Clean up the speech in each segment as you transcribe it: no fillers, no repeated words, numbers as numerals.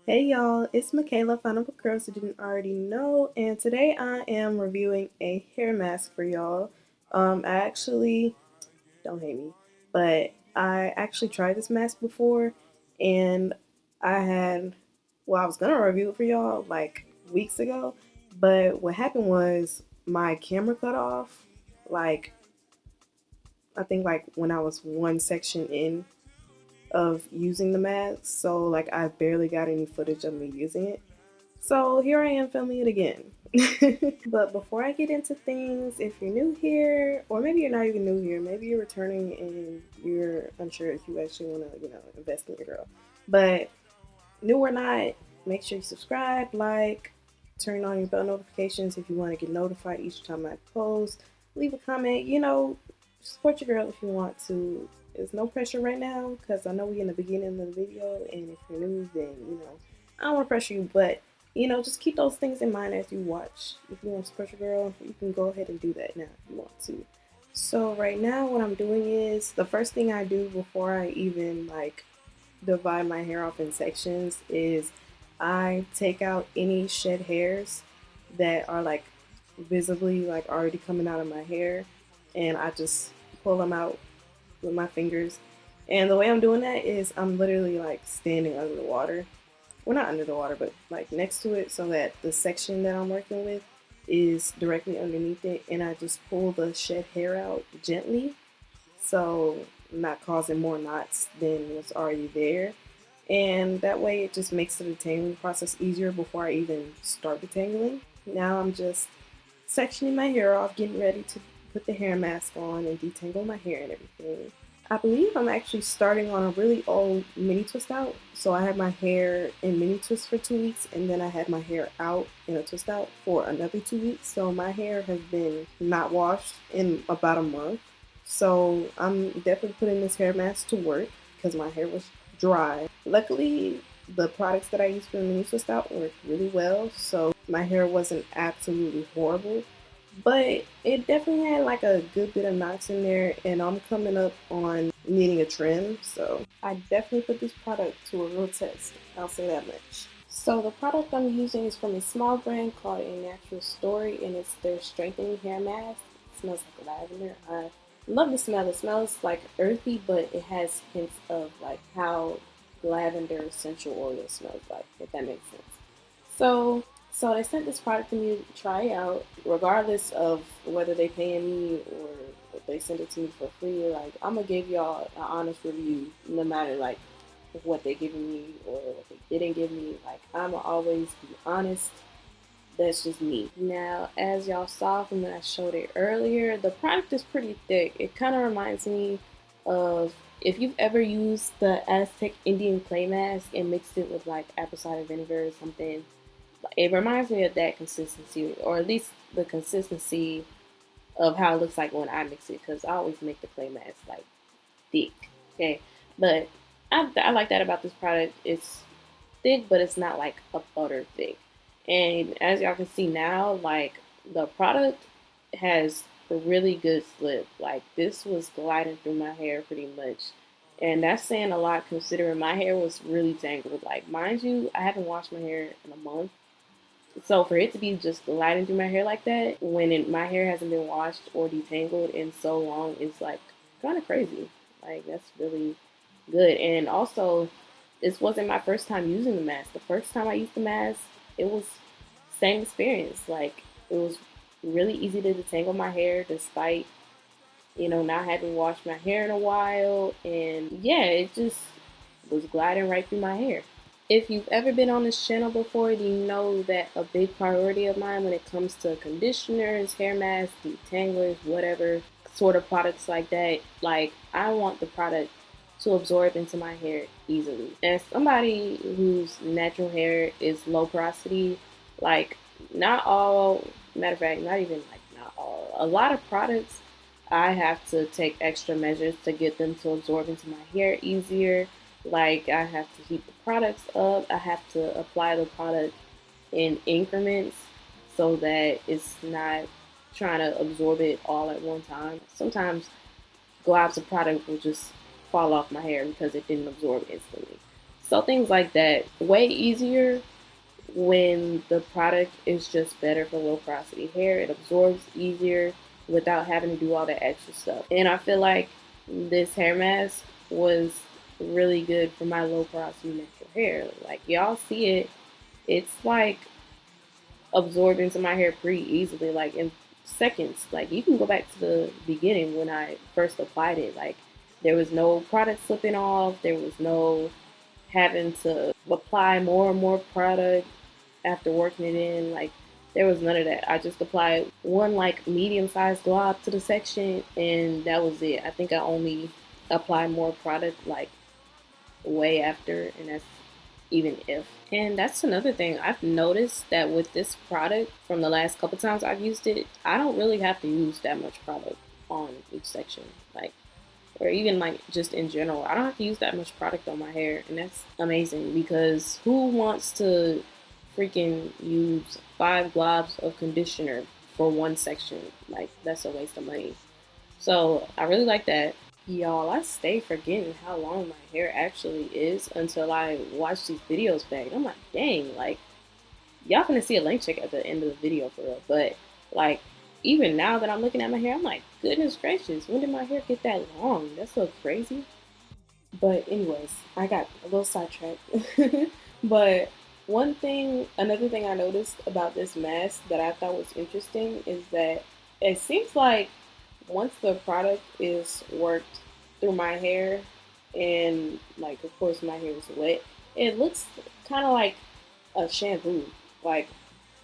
Hey y'all, it's Micayla, Final Book Girls who didn't already know, and today I am reviewing a hair mask for y'all. I actually, don't hate me, but I actually tried this mask before, and I was gonna review it for y'all like weeks ago, but what happened was my camera cut off, like, I think like when I was one section in of using the mask, so like I barely got any footage of me using it. So here I am filming it again. But before I get into things, if you're new here, or maybe you're not even new here, maybe you're returning and you're unsure if you actually want to, invest in your girl. But new or not, make sure you subscribe, like, turn on your bell notifications if you want to get notified each time I post. Leave a comment, support your girl if you want to. There's no pressure right now because I know we're in the beginning of the video, and if you're new, then I don't want to pressure you, but just keep those things in mind as you watch. If you want to support your girl, you can go ahead and do that now if you want to. So right now, what I'm doing is the first thing I do before I even like divide my hair off in sections is I take out any shed hairs that are like visibly like already coming out of my hair, and I just pull them out with my fingers. And the way I'm doing that is I'm literally like standing under the water. Well, not under the water, but like next to it so that the section that I'm working with is directly underneath it. And I just pull the shed hair out gently, so I'm not causing more knots than what's already there. And that way it just makes the detangling process easier before I even start detangling. Now I'm just sectioning my hair off, getting ready to put the hair mask on and detangle my hair and everything. I believe I'm actually starting on a really old mini twist out. So I had my hair in mini twist for 2 weeks, and then I had my hair out in a twist out for another 2 weeks. So my hair has been not washed in about a month. So I'm definitely putting this hair mask to work because my hair was dry. Luckily, the products that I used for the mini twist out worked really well, so my hair wasn't absolutely horrible. But it definitely had like a good bit of knots in there, and I'm coming up on needing a trim, so I definitely put this product to a real test. I'll say that much. So the product I'm using is from a small brand called ANaturalStori, and it's their strengthening hair mask. It smells like lavender. I love the smell. It smells like earthy, but it has hints of like how lavender essential oil smells like, if that makes sense. So, so they sent this product to me to try out, regardless of whether they paying me or if they send it to me for free. Like, I'm gonna give y'all an honest review, no matter like what they giving me or what they didn't give me. Like, I'ma always be honest. That's just me. Now, as y'all saw from when I showed it earlier, the product is pretty thick. It kind of reminds me of if you've ever used the Aztec Indian clay mask and mixed it with like apple cider vinegar or something. It reminds me of that consistency, or at least the consistency of how it looks like when I mix it, because I always make the clay mask like thick. Okay, but I like that about this product. It's thick, but it's not like a butter thick. And as y'all can see now, like the product has a really good slip. Like this was gliding through my hair pretty much. And that's saying a lot considering my hair was really tangled. Like, mind you, I haven't washed my hair in a month. So for it to be just gliding through my hair like that when my hair hasn't been washed or detangled in so long is like kind of crazy. Like that's really good. And also, this wasn't my first time using the mask. The first time I used the mask, it was same experience. Like it was really easy to detangle my hair despite not having washed my hair in a while. And yeah, it just was gliding right through my hair. If you've ever been on this channel before, you know that a big priority of mine when it comes to conditioners, hair masks, detanglers, whatever sort of products like that, like I want the product to absorb into my hair easily. As somebody whose natural hair is low porosity, like not all, matter of fact, not even like not all, a lot of products I have to take extra measures to get them to absorb into my hair easier. Like I have to heat the products up. I have to apply the product in increments so that it's not trying to absorb it all at one time. Sometimes globs of product will just fall off my hair because it didn't absorb instantly. So things like that, way easier when the product is just better for low porosity hair. It absorbs easier without having to do all that extra stuff. And I feel like this hair mask was really good for my low porosity natural hair. Like y'all see it, it's like absorbed into my hair pretty easily, like in seconds. Like you can go back to the beginning when I first applied it. Like there was no product slipping off, there was no having to apply more and more product after working it in. Like there was none of that. I just applied one like medium sized glob to the section and that was it. I think I only applied more product like way after, and that's even if. And that's another thing. I've noticed that with this product, from the last couple times I've used it, I don't really have to use that much product on each section. Like, or even like just in general, I don't have to use that much product on my hair. And that's amazing because who wants to freaking use 5 globs of conditioner for one section? Like, that's a waste of money. So I really like that. Y'all, I stay forgetting how long my hair actually is until I watch these videos back. I'm like, dang, like, y'all gonna see a link check at the end of the video for real. But, like, even now that I'm looking at my hair, I'm like, goodness gracious, when did my hair get that long? That's so crazy. But, anyways, I got a little sidetracked. But, another thing I noticed about this mask that I thought was interesting is that it seems like once the product is worked through my hair and like of course my hair is wet, it looks kind of like a shampoo. Like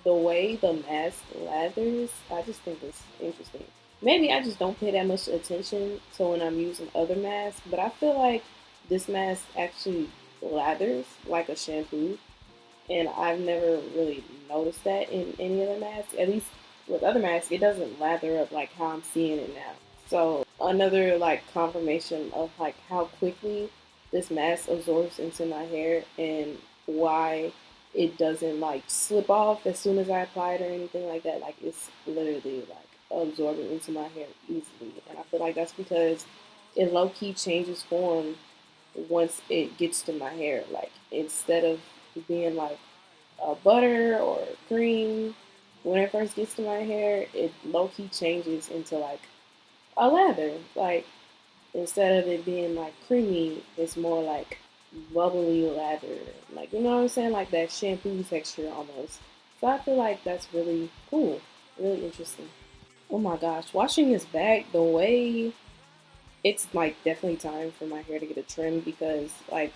the way the mask lathers, I just think it's interesting. Maybe I just don't pay that much attention to when I'm using other masks, but I feel like this mask actually lathers like a shampoo, and I've never really noticed that in any other mask. At least with other masks, it doesn't lather up like how I'm seeing it now. So another like confirmation of like how quickly this mask absorbs into my hair and why it doesn't like slip off as soon as I apply it or anything like that. Like it's literally like absorbing into my hair easily, and I feel like that's because it low key changes form once it gets to my hair. Like instead of being like a butter or cream when it first gets to my hair, it low key changes into like a lather. Like instead of it being like creamy, it's more like bubbly lather. Like you know what I'm saying? Like that shampoo texture almost. So I feel like that's really cool, really interesting. Oh my gosh, washing this back the way it's like definitely time for my hair to get a trim because like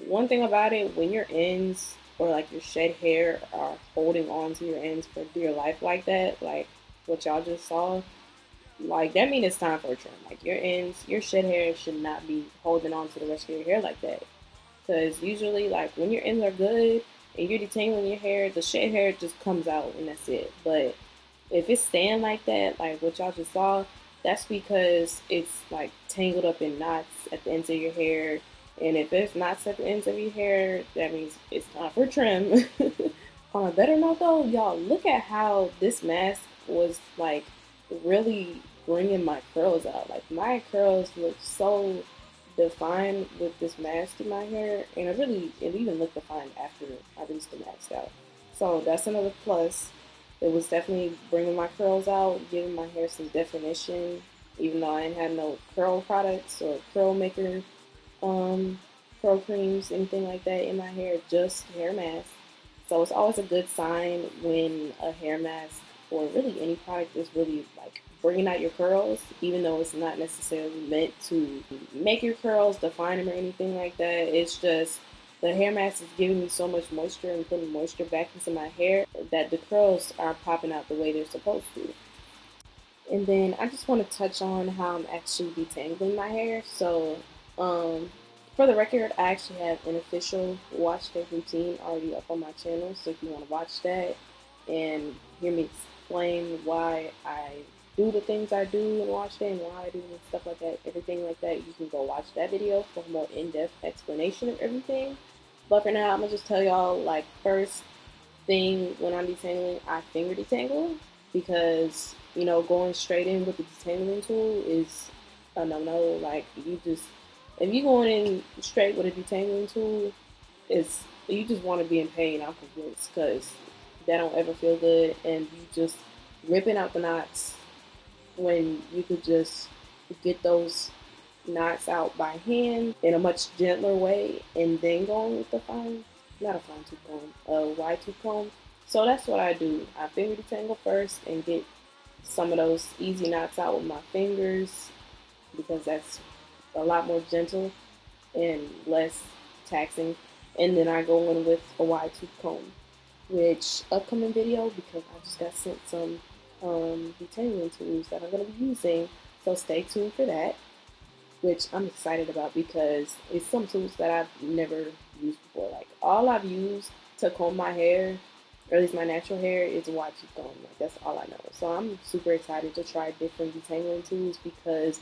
one thing about it, when your ends or like your shed hair are holding on to your ends for dear life like that, like what y'all just saw, like that means it's time for a trim. Like your ends, your shed hair should not be holding on to the rest of your hair like that. Because usually, like when your ends are good and you're detangling your hair, the shed hair just comes out and that's it. But if it's staying like that, like what y'all just saw, that's because it's like tangled up in knots at the ends of your hair. And if there's knots at the ends of your hair, that means it's time for trim. On a better note though, y'all look at how this mask was like really bringing my curls out. Like my curls look so defined with this mask in my hair, and it even looked defined after I rinsed the mask out. So that's another plus. It was definitely bringing my curls out, giving my hair some definition, even though I didn't have no curl products or curl maker, um, curl creams, anything like that in my hair, just hair mask. So it's always a good sign when a hair mask or really any product is really like bringing out your curls, even though it's not necessarily meant to make your curls, define them, or anything like that. It's just the hair mask is giving me so much moisture and putting moisture back into my hair that the curls are popping out the way they're supposed to. And then I just want to touch on how I'm actually detangling my hair. So, um, for the record, I actually have an official wash day routine already up on my channel. So if you want to watch that and hear me explain why I do the things I do in wash day and why I do and stuff like that, everything like that, you can go watch that video for a more in-depth explanation of everything. But for now, I'm gonna just tell y'all like first thing when I'm detangling, I finger detangle because going straight in with the detangling tool is a no no. Like you just If you going in straight with a detangling tool, you just want to be in pain. I'm convinced, because that don't ever feel good, and you just ripping out the knots when you could just get those knots out by hand in a much gentler way, and then going with the not a fine tooth comb, a wide tooth comb. So that's what I do. I finger detangle first and get some of those easy knots out with my fingers, because that's a lot more gentle and less taxing. And then I go in with a wide tooth comb, which upcoming video, because I just got sent some detangling tools that I'm going to be using. So stay tuned for that, which I'm excited about because it's some tools that I've never used before. Like, all I've used to comb my hair, or at least my natural hair, is a wide tooth comb. Like, that's all I know. So I'm super excited to try different detangling tools, because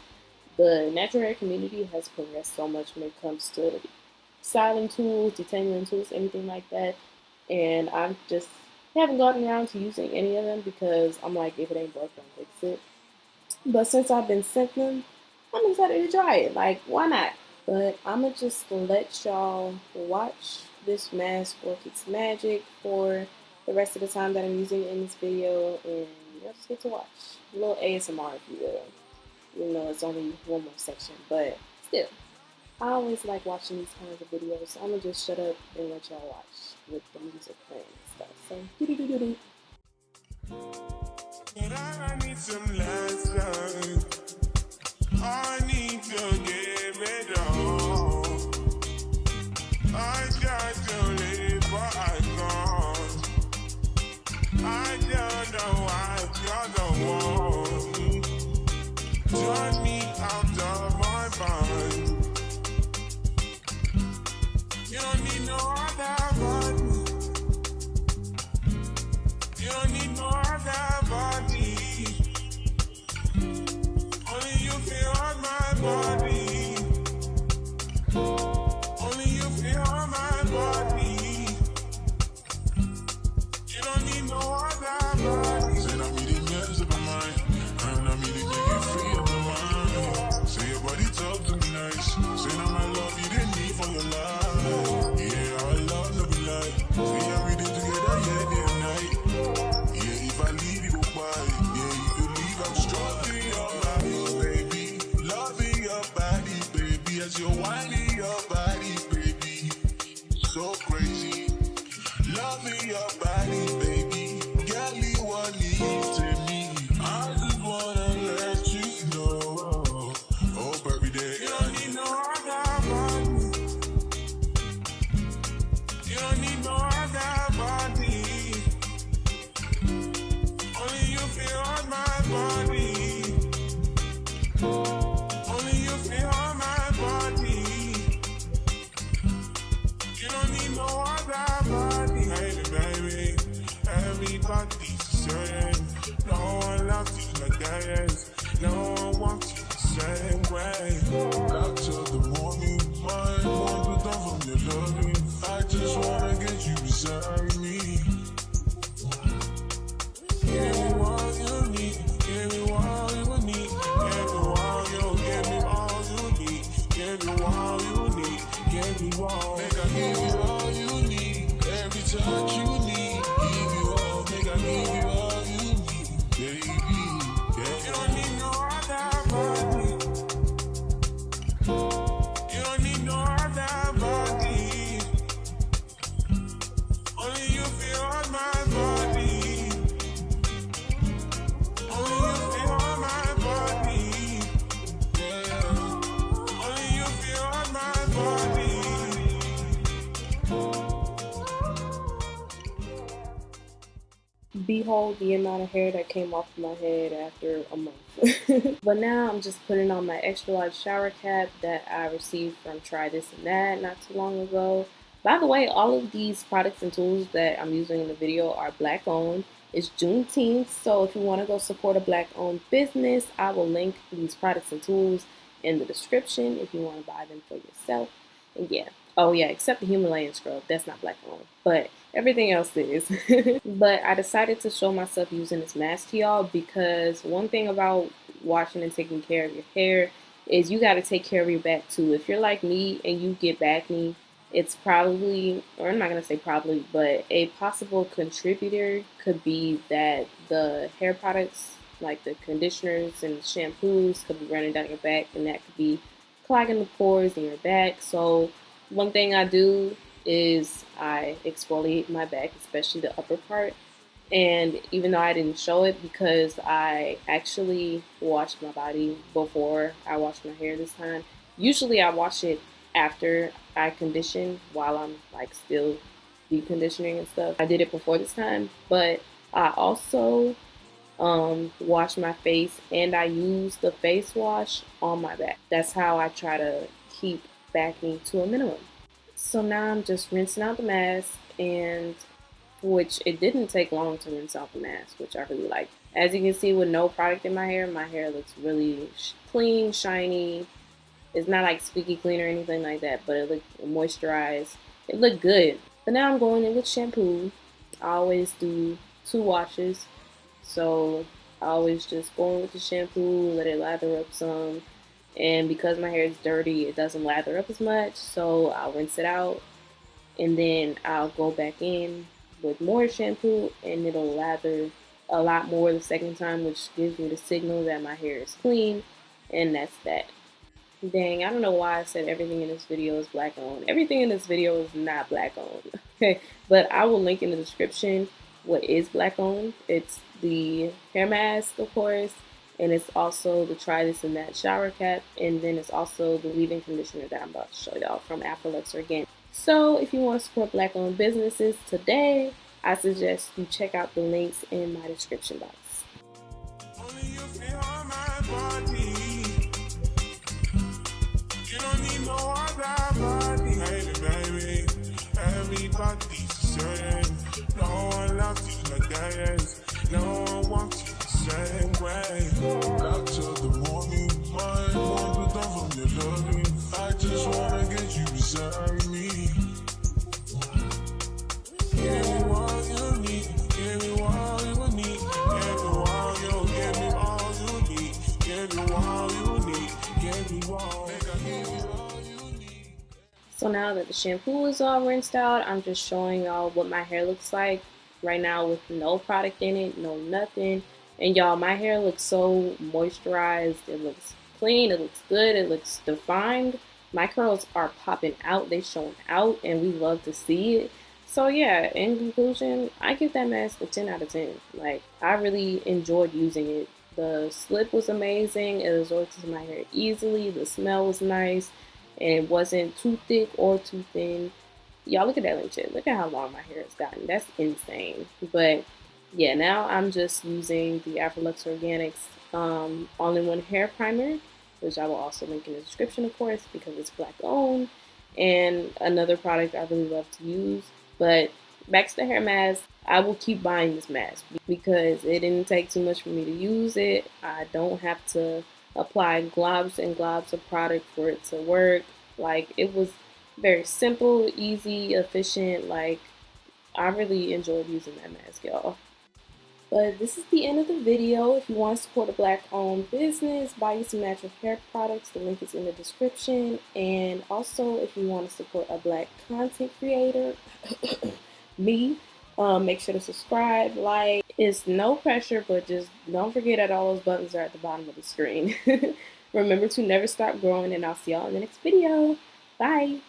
the natural hair community has progressed so much when it comes to styling tools, detangling tools, anything like that. And I just haven't gotten around to using any of them, because I'm like, if it ain't broke, don't fix it. But since I've been sent them, I'm excited to try it. Like, why not? But I'm going to just let y'all watch this mask work its magic for the rest of the time that I'm using it in this video. And y'all just get to watch. A little ASMR, if you will. Even though it's only one more section. But still, I always like watching these kinds of videos. So I'm going to just shut up and let y'all watch with the music playing and stuff. So, doo-doo-doo-doo-doo. I need some lessons. I need to give it all. I got to live, but I can't. I don't know why you're the one. Turn me out of my mind. You don't need no other body. You don't need no other body. Only you feel on my body. Only you feel on my body. You don't need no other body. Said I'm eating mess of my mind. And I'm eating to get free of my mind. Say your body talk to me nice. Say now my love you didn't need for your life. Yeah, our love no be like. Say everything together, yeah, day and night. Yeah, if I leave you go quiet. Yeah, you can leave, I'm stroking your body, baby. Loving your body, baby. As you're whining your body, baby. So crazy. Loving your body, baby. Girl, you want to me. I just wanna let you know. Oh, every day. You don't need no other body. You don't need no other body. Only you feel on my body. Only you feel on my body. You don't need no other body. Baby, baby, everybody's the same. No one loves you like that. No one wants you the same way. Got till the morning, my one put down from your loving. I just wanna get you beside me. Give me what you need. Give me what you need. Give me what you. Give me all you need. Give me what you need. Give me what. Make I give you all you need. Every touch you need. Give you all. Make I give you all you need, baby. Yeah. You don't need no other body. You don't need no other body. Only you feel on my body. Only you feel on my body. Yeah. Only you feel on my body. Behold the amount of hair that came off my head after a month. But now I'm just putting on my extra large shower cap that I received from Try This and That not too long ago. By the way, all of these products and tools that I'm using in the video are Black owned. It's Juneteenth, so if you want to go support a Black owned business, I will link these products and tools in the description if you want to buy them for yourself. And yeah. Oh yeah, except the Himalayan scrub. That's not Black owned. But everything else is. But I decided to show myself using this mask to y'all, because one thing about washing and taking care of your hair is you got to take care of your back too. If you're like me and you get acne, it's probably, or I'm not going to say probably, but a possible contributor could be that the hair products, like the conditioners and shampoos, could be running down your back, and that could be clogging the pores in your back. So, one thing I do is I exfoliate my back, especially the upper part. And even though I didn't show it because I actually washed my body before I washed my hair this time, usually I wash it after I condition while I'm like still deep conditioning and stuff. I did it before this time, but I also wash my face and I use the face wash on my back. That's how I try to keep backing to a minimum. So now I'm just rinsing out the mask, and which it didn't take long to rinse out the mask, which I really like. As you can see, with no product in my hair looks really clean, shiny. It's not like squeaky clean or anything like that, but it looked moisturized. It looked good. But now I'm going in with shampoo. I always do 2 washes, so I always just go in with the shampoo, let it lather up some. And because my hair is dirty, it doesn't lather up as much, so I'll rinse it out and then I'll go back in with more shampoo and it'll lather a lot more the second time, which gives me the signal that my hair is clean, and that's that. Dang, I don't know why I said everything in this video is black owned. Everything in this video is not black owned. Okay, but I will link in the description what is black owned. It's the hair mask, of course, and it's also the Try This and That shower cap, and then it's also the leave-in conditioner that I'm about to show y'all from ANaturalStori. So if you want to support black owned businesses today, I suggest you check out the links in my description box. Only you feel on my body. You don't need no other body. Baby, everybody's the same. No one loves you like that. No one wants you the same way. Got till the morning, my won't be done from your loving. I just wanna get you beside me. Give me what you need. Give me what you need. Give me what you give me all you need. Give me what you need. Give me what. Make I give you all you need. So now that the shampoo is all rinsed out, I'm just showing y'all what my hair looks like right now with no product in it, no nothing. And y'all, my hair looks so moisturized. It looks clean. It looks good. It looks defined. My curls are popping out. They showing out, and we love to see it. So yeah, in conclusion, I give that mask a 10 out of 10. Like, I really enjoyed using it. The slip was amazing. It absorbed into my hair easily. The smell was nice, and it wasn't too thick or too thin. Y'all look at that link shit. Look at how long my hair has gotten. That's insane. But yeah, now I'm just using the Afrolux Organics all-in-one hair primer, which I will also link in the description, of course, because it's black owned, and another product I really love to use. But back to the hair mask, I will keep buying this mask because it didn't take too much for me to use it. I don't have to apply globs and globs of product for it to work. Like, it was very simple, easy, efficient. Like, I really enjoyed using that mask, y'all. But this is the end of the video. If you want to support a black owned business, buy you some natural hair products. The link is in the description. And also, if you want to support a black content creator, me, make sure to subscribe, like. It's no pressure, but just don't forget that all those buttons are at the bottom of the screen. Remember to never stop growing, and I'll see y'all in the next video. Bye.